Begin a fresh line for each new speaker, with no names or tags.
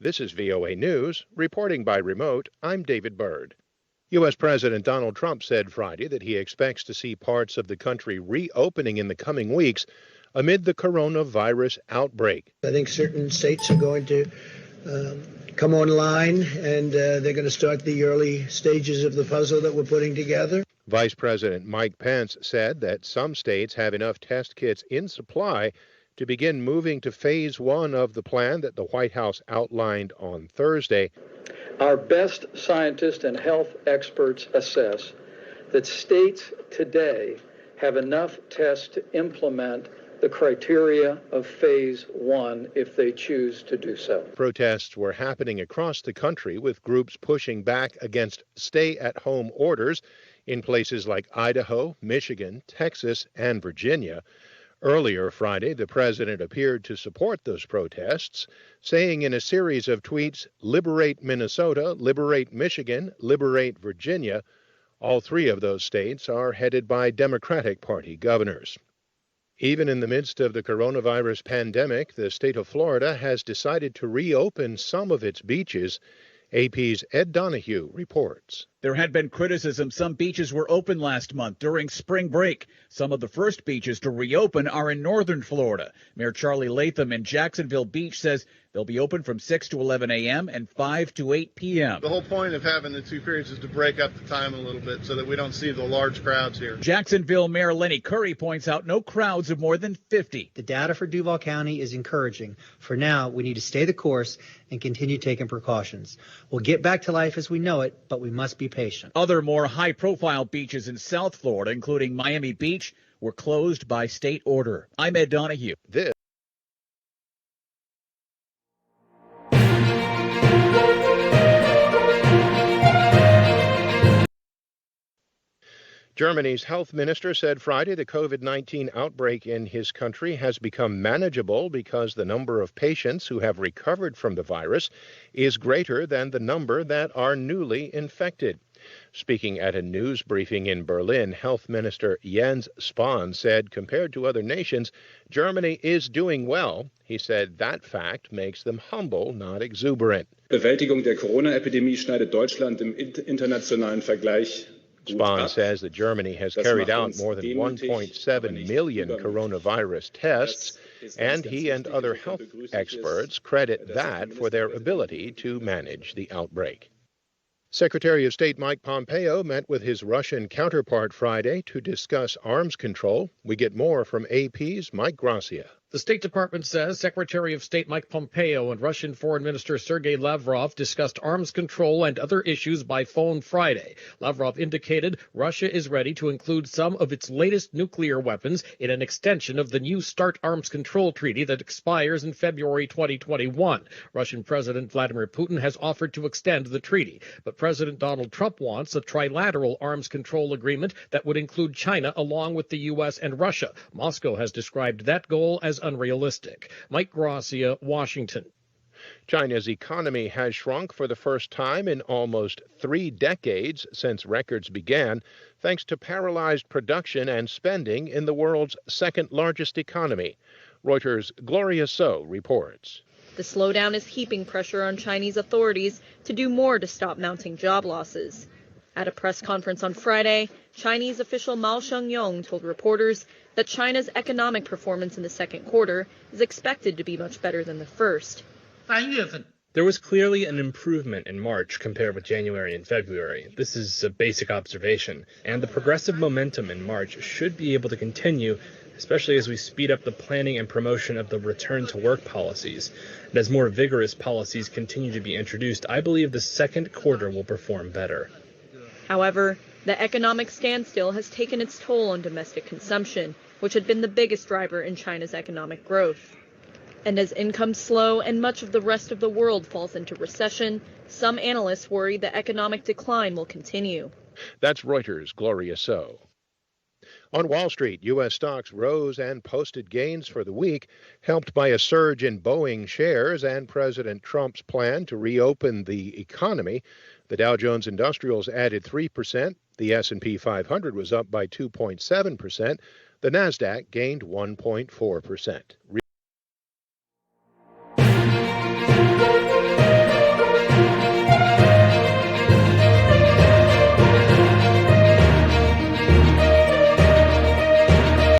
This is VOA News. Reporting by remote, I'm David Byrd. U.S. President Donald Trump said Friday that he expects to see parts of the country reopening in the coming weeks amid the coronavirus outbreak.
I think certain states are going to come online, and they're going to start the early stages of the puzzle that we're putting together.
Vice President Mike Pence said that some states have enough test kits in supply to begin moving to phase one of the plan that the White House outlined on Thursday.
Our best scientists and health experts assess that states today have enough tests to implement the criteria of phase one if they choose to do so.
Protests were happening across the country with groups pushing back against stay-at-home orders in places like Idaho, Michigan, Texas, and Virginia. Earlier Friday, the president appeared to support those protests, saying in a series of tweets, "Liberate Minnesota, liberate Michigan, liberate Virginia." All three of those states are headed by Democratic Party governors. Even in the midst of the coronavirus pandemic, the state of Florida has decided to reopen some of its beaches. AP's Ed Donahue reports.
There had been criticism some beaches were open last month during spring break. Some of the first beaches to reopen are in northern Florida. Mayor Charlie Latham in Jacksonville Beach says they'll be open from 6 to 11 a.m. and 5 to 8 p.m.
The whole point of having the two periods is to break up the time a little bit so that we don't see the large crowds here.
Jacksonville Mayor Lenny Curry points out no crowds of more than 50.
The data for Duval County is encouraging. For now, we need to stay the course and continue taking precautions. We'll get back to life as we know it, but we must be patient.
Other more high-profile beaches in South Florida, including Miami Beach, were closed by state order. I'm Ed Donahue.
Germany's health minister said Friday the COVID-19 outbreak in his country has become manageable because the number of patients who have recovered from the virus is greater than the number that are newly infected. Speaking at a news briefing in Berlin, Health Minister Jens Spahn said compared to other nations, Germany is doing well. He said that fact makes them humble, not exuberant.
Bewältigung der Corona-Epidemie schneidet Deutschland im internationalen Vergleich.
Spahn says that Germany has carried out more than 1.7 million coronavirus tests, and he and other health experts credit that for their ability to manage the outbreak. Secretary of State Mike Pompeo met with his Russian counterpart Friday to discuss arms control. We get more from AP's Mike Gracia.
The State Department says Secretary of State Mike Pompeo and Russian Foreign Minister Sergei Lavrov discussed arms control and other issues by phone Friday. Lavrov indicated Russia is ready to include some of its latest nuclear weapons in an extension of the New START arms control treaty that expires in February 2021. Russian President Vladimir Putin has offered to extend the treaty, but President Donald Trump wants a trilateral arms control agreement that would include China along with the U.S. and Russia. Moscow has described that goal as unrealistic. Mike Gracia, Washington.
China's economy has shrunk for the first time in almost 3 decades since records began, thanks to paralyzed production and spending in the world's second largest economy. Reuters' Gloria So reports.
The slowdown is heaping pressure on Chinese authorities to do more to stop mounting job losses. At a press conference on Friday, Chinese official Mao Shengyong told reporters that China's economic performance in the second quarter is expected to be much better than the first.
There was clearly an improvement in March compared with January and February. This is a basic observation, and the progressive momentum in March should be able to continue, especially as we speed up the planning and promotion of the return-to-work policies. And as more vigorous policies continue to be introduced, I believe the second quarter will perform better.
However, the economic standstill has taken its toll on domestic consumption, which had been the biggest driver in China's economic growth. And as incomes slow and much of the rest of the world falls into recession, some analysts worry the economic decline will continue.
That's Reuters' Gloria So. On Wall Street, U.S. stocks rose and posted gains for the week, helped by a surge in Boeing shares and President Trump's plan to reopen the economy. The Dow Jones Industrials added 3%. The S&P 500 was up by 2.7%. The Nasdaq gained 1.4%.